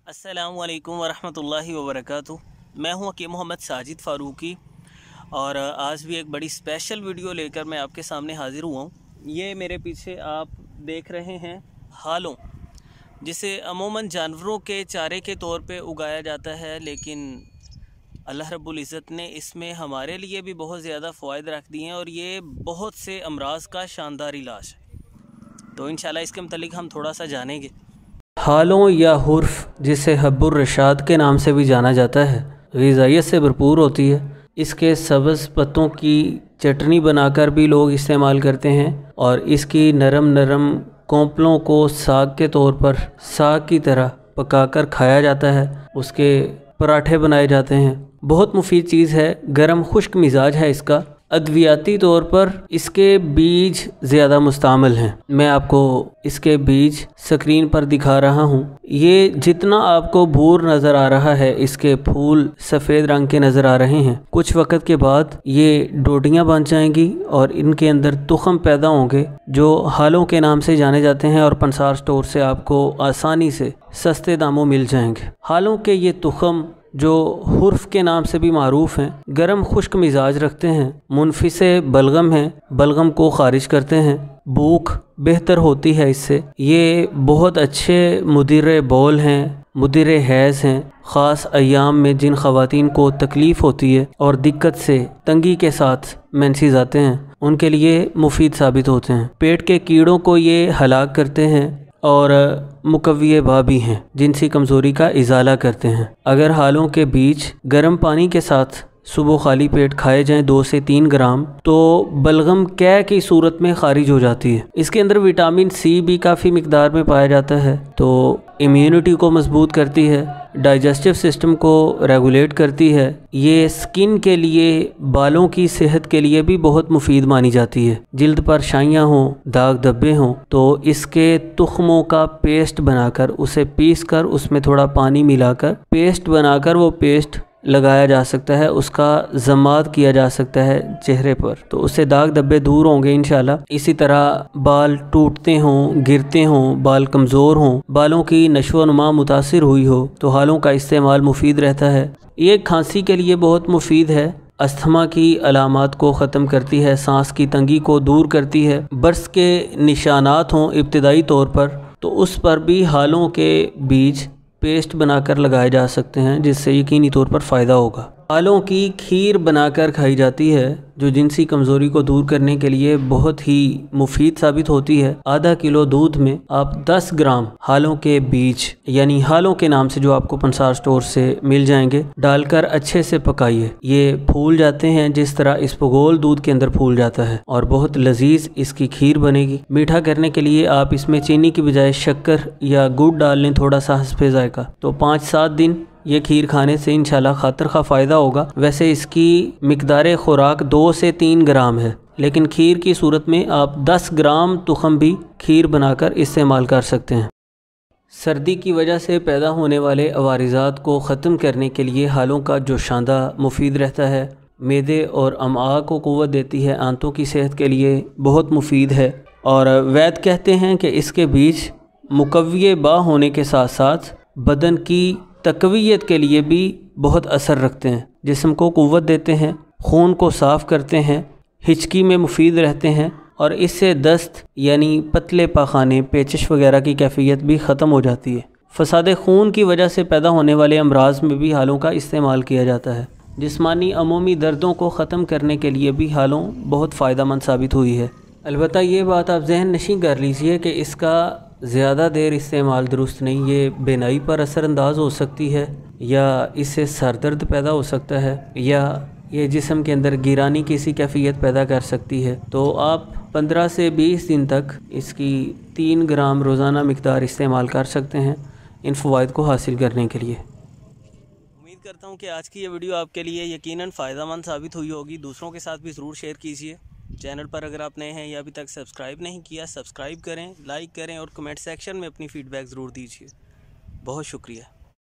अस्सलामुअलैकुम वरहमतुल्लाहि वबरकातुह। मैं हूं हकीम मोहम्मद साजिद फ़ारूकी और आज भी एक बड़ी स्पेशल वीडियो लेकर मैं आपके सामने हाज़िर हुआ हूं। ये मेरे पीछे आप देख रहे हैं हालों, जिसे अमूमन जानवरों के चारे के तौर पे उगाया जाता है, लेकिन अल्लाह रब्बुल इज़्ज़त ने इसमें हमारे लिए भी बहुत ज़्यादा फ़वाइद रख दिए हैं और ये बहुत से अमराज़ का शानदार इलाज है। तो इंशाल्लाह इसके मतलब हम थोड़ा सा जानेंगे। हालों या हुर्फ, जिसे हब्बुर रशाद के नाम से भी जाना जाता है, ग़िज़ाइयत से भरपूर होती है। इसके सब्ज़ पत्तों की चटनी बनाकर भी लोग इस्तेमाल करते हैं और इसकी नरम नरम कोंपलों को साग के तौर पर साग की तरह पकाकर खाया जाता है। उसके पराठे बनाए जाते हैं। बहुत मुफीद चीज़ है, गर्म खुश्क मिजाज है इसका। अद्वियाती तौर पर इसके बीज ज़्यादा मुस्तामल हैं। मैं आपको इसके बीज स्क्रीन पर दिखा रहा हूँ। ये जितना आपको भूर नज़र आ रहा है, इसके फूल सफ़ेद रंग के नज़र आ रहे हैं। कुछ वक़्त के बाद ये डोडियाँ बन जाएंगी और इनके अंदर तुख़म पैदा होंगे, जो हालों के नाम से जाने जाते हैं और पंसार स्टोर से आपको आसानी से सस्ते दामों मिल जाएंगे। हालों के ये तुख़म जो हुर्फ के नाम से भी मारूफ़ हैं, गर्म खुश्क मिजाज रखते हैं, मुनफिसे बलगम हैं, बलगम को ख़ारिज करते हैं, भूख बेहतर होती है इससे। ये बहुत अच्छे मुदिर बौल हैं, मुदिर हैज़ हैं। ख़ास अय्याम में जिन ख़वातीन को तकलीफ़ होती है और दिक्कत से तंगी के साथ मेंसेस आते हैं, उनके लिए मुफीद साबित होते हैं। पेट के कीड़ों को ये हलाक करते हैं और मुकव्विए बा भी हैं, जिनसी कमज़ोरी का इज़ाला करते हैं। अगर हालों के बीज गर्म पानी के साथ सुबह खाली पेट खाए जाएं 2 से 3 ग्राम, तो बलगम कै की सूरत में खारिज हो जाती है। इसके अंदर विटामिन सी भी काफ़ी मिकदार में पाया जाता है, तो इम्यूनिटी को मजबूत करती है, डाइजेस्टिव सिस्टम को रेगुलेट करती है। ये स्किन के लिए, बालों की सेहत के लिए भी बहुत मुफीद मानी जाती है। जिल्द पर शाइयाँ हों, दाग धब्बे हों, तो इसके तुख्मों का पेस्ट बनाकर, उसे पीस कर उसमें थोड़ा पानी मिलाकर पेस्ट बनाकर वो पेस्ट लगाया जा सकता है। उसका जमात किया जा सकता है चेहरे पर, तो उससे दाग धब्बे दूर होंगे इंशाल्लाह। इसी तरह बाल टूटते हों, गिरते हों, बाल कमज़ोर हों, बालों की नशो नुमा मुतासिर हुई हो, तो हालों का इस्तेमाल मुफीद रहता है। ये खांसी के लिए बहुत मुफीद है, अस्थमा की अलामात को ख़त्म करती है, सांस की तंगी को दूर करती है। बर्स के निशानात हों इब्तिदाई तौर पर, तो उस पर भी हालों के बीज पेस्ट बनाकर लगाए जा सकते हैं, जिससे यकीनी तौर पर फ़ायदा होगा। हालों की खीर बनाकर खाई जाती है, जो जिनसी कमज़ोरी को दूर करने के लिए बहुत ही मुफीद साबित होती है। आधा किलो दूध में आप 10 ग्राम हालों के बीज, यानी हालों के नाम से जो आपको पंसार स्टोर से मिल जाएंगे, डालकर अच्छे से पकाइए। ये फूल जाते हैं जिस तरह इसबगोल दूध के अंदर फूल जाता है, और बहुत लजीज इसकी खीर बनेगी। मीठा करने के लिए आप इसमें चीनी की बजाय शक्कर या गुड़ डाल लें, थोड़ा सा हस्बे जायका। तो 5-7 दिन ये खीर खाने से इंशाल्लाह खातर खा फ़ायदा होगा। वैसे इसकी मिकदार खुराक 2 से 3 ग्राम है, लेकिन खीर की सूरत में आप 10 ग्राम तुख़म भी खीर बनाकर इस्तेमाल कर सकते हैं। सर्दी की वजह से पैदा होने वाले अवारिज़ात को ख़त्म करने के लिए हालों का जोशांदा मुफीद रहता है। मैदे और अमआ को क़ुव्वत देती है, आंतों की सेहत के लिए बहुत मुफीद है। और वैद कहते हैं कि इसके बीज मुकव्विए बा होने के साथ साथ बदन की तक़वियत के लिए भी बहुत असर रखते हैं। जिस्म को क़ुव्वत देते हैं, खून को साफ़ करते हैं, हिचकी में मुफीद रहते हैं, और इससे दस्त यानी पतले पाखाने, पेचिश वगैरह की कैफियत भी ख़त्म हो जाती है। फसाद खून की वजह से पैदा होने वाले अमराज में भी हालों का इस्तेमाल किया जाता है। जिस्मानी अमूमी दर्दों को ख़त्म करने के लिए भी हालों बहुत फ़ायदेमंद साबित हुई है। अलबत्ता ये बात आप जहन नशीं कर लीजिए कि इसका ज़्यादा देर इस्तेमाल दुरुस्त नहीं। ये बेनाई पर असरअंदाज हो सकती है, या इससे सर दर्द पैदा हो सकता है, या ये जिस्म के अंदर गिरानी की सी कैफियत पैदा कर सकती है। तो आप 15 से 20 दिन तक इसकी 3 ग्राम रोज़ाना मिकदार इस्तेमाल कर सकते हैं इन फ़वाइद को हासिल करने के लिए। उम्मीद करता हूँ कि आज की ये वीडियो आपके लिए यकीनन फ़ायदेमंद साबित हुई होगी। दूसरों के साथ भी ज़रूर शेयर कीजिए। चैनल पर अगर आप नए हैं या अभी तक सब्सक्राइब नहीं किया, सब्सक्राइब करें, लाइक करें और कमेंट सेक्शन में अपनी फ़ीडबैक ज़रूर दीजिए। बहुत शुक्रिया।